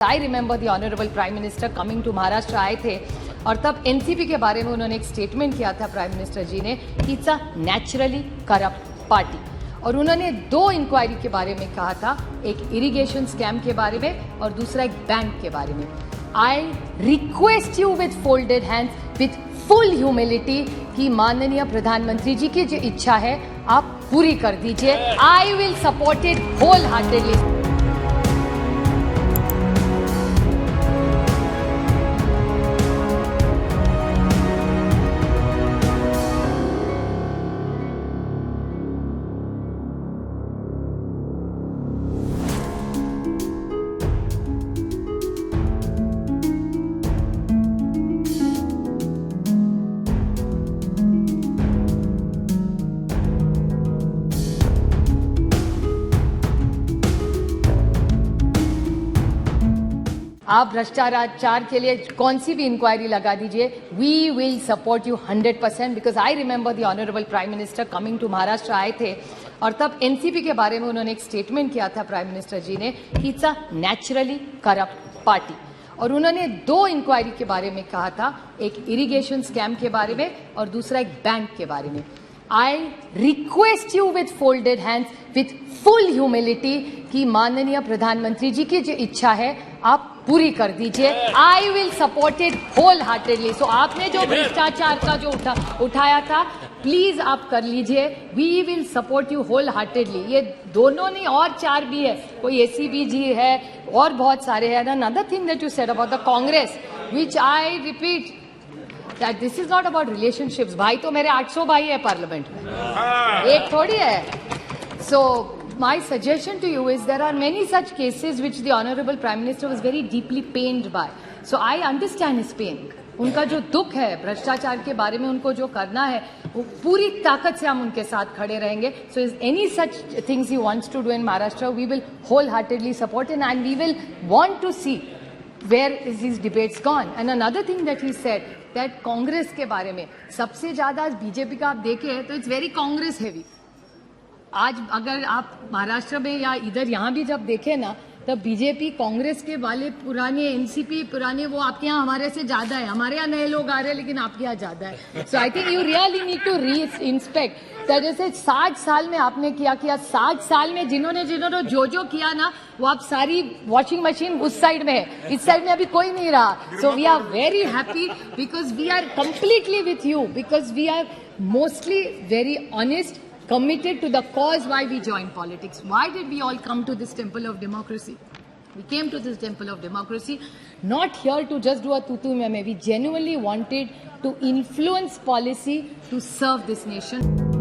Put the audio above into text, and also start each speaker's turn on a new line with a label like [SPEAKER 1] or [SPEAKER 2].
[SPEAKER 1] I remember the honourable prime minister coming to Maharashtra आए थे और तब एनसीपी के बारे में उन्होंने एक स्टेटमेंट किया था प्राइम मिनिस्टर जी ने कि it's a naturally corrupt party. और उन्होंने दो इंक्वायरी के बारे में कहा था, एक इरिगेशन स्कैम के बारे में और दूसरा एक बैंक के बारे में। I request you with folded hands with full humility कि माननीय प्रधानमंत्री जी की जो इच्छा है आप पूरी कर दीजिए। I will support it wholeheartedly. आप भ्रष्टाचार के लिए कौन सी भी इंक्वायरी लगा दीजिए, we will support you 100% because I remember the honourable prime minister coming to Maharashtra आए थे और तब एनसीपी के बारे में उन्होंने एक स्टेटमेंट किया था प्राइम मिनिस्टर जी ने कि it's a naturally corrupt party. और उन्होंने दो इंक्वायरी के बारे में कहा था, एक इरिगेशन स्कैम के बारे में और दूसरा एक बैंक के बारे में। I request you with folded hands with full humility कि माननीय प्रधानमंत्री जी की जो इच्छा है आप पूरी कर दीजिए। I will support it wholeheartedly. So आपने जो भ्रष्टाचार का जो उठाया था प्लीज आप कर लीजिए। We will support you wholeheartedly. ये दोनों नहीं और चार भी है, कोई एसीबी जी है और बहुत सारे हैं। Another thing that you said about the Congress which I repeat that this is not about relationships. भाई तो मेरे 800 भाई है पार्लियामेंट में, एक थोड़ी है। So my suggestion to you is there are many such cases which the honorable prime minister was very deeply pained by. So I understand his pain. उनका जो दुख है भ्रष्टाचार के बारे में, उनको जो करना है वो पूरी ताकत से हम उनके साथ खड़े रहेंगे। So is any such things he wants to do in Maharashtra, we will wholeheartedly support him and we will want to see where is these debates gone. And another thing that he said that Congress के बारे में सबसे ज्यादा BJP का आप देखें तो it's very Congress heavy. आज अगर आप महाराष्ट्र में या इधर यहाँ भी जब देखें ना, तब बीजेपी कांग्रेस के वाले पुराने एनसीपी पुराने वो आपके यहाँ हमारे से ज्यादा है। हमारे यहाँ नए लोग आ रहे हैं लेकिन आपके यहाँ ज्यादा है। So I think you really need to reinspect. जैसे 60 साल में आपने किया 60 साल में जिन्होंने जो किया ना, वो आप सारी वॉशिंग मशीन उस साइड में है, इस साइड में अभी कोई नहीं रहा। So we are very happy because we are completely with you, because we are mostly very honest, committed to the cause why we joined politics. Why did we all come to this temple of democracy? We came to this temple of democracy not here to just do a tutu meme. We genuinely wanted to influence policy to serve this nation.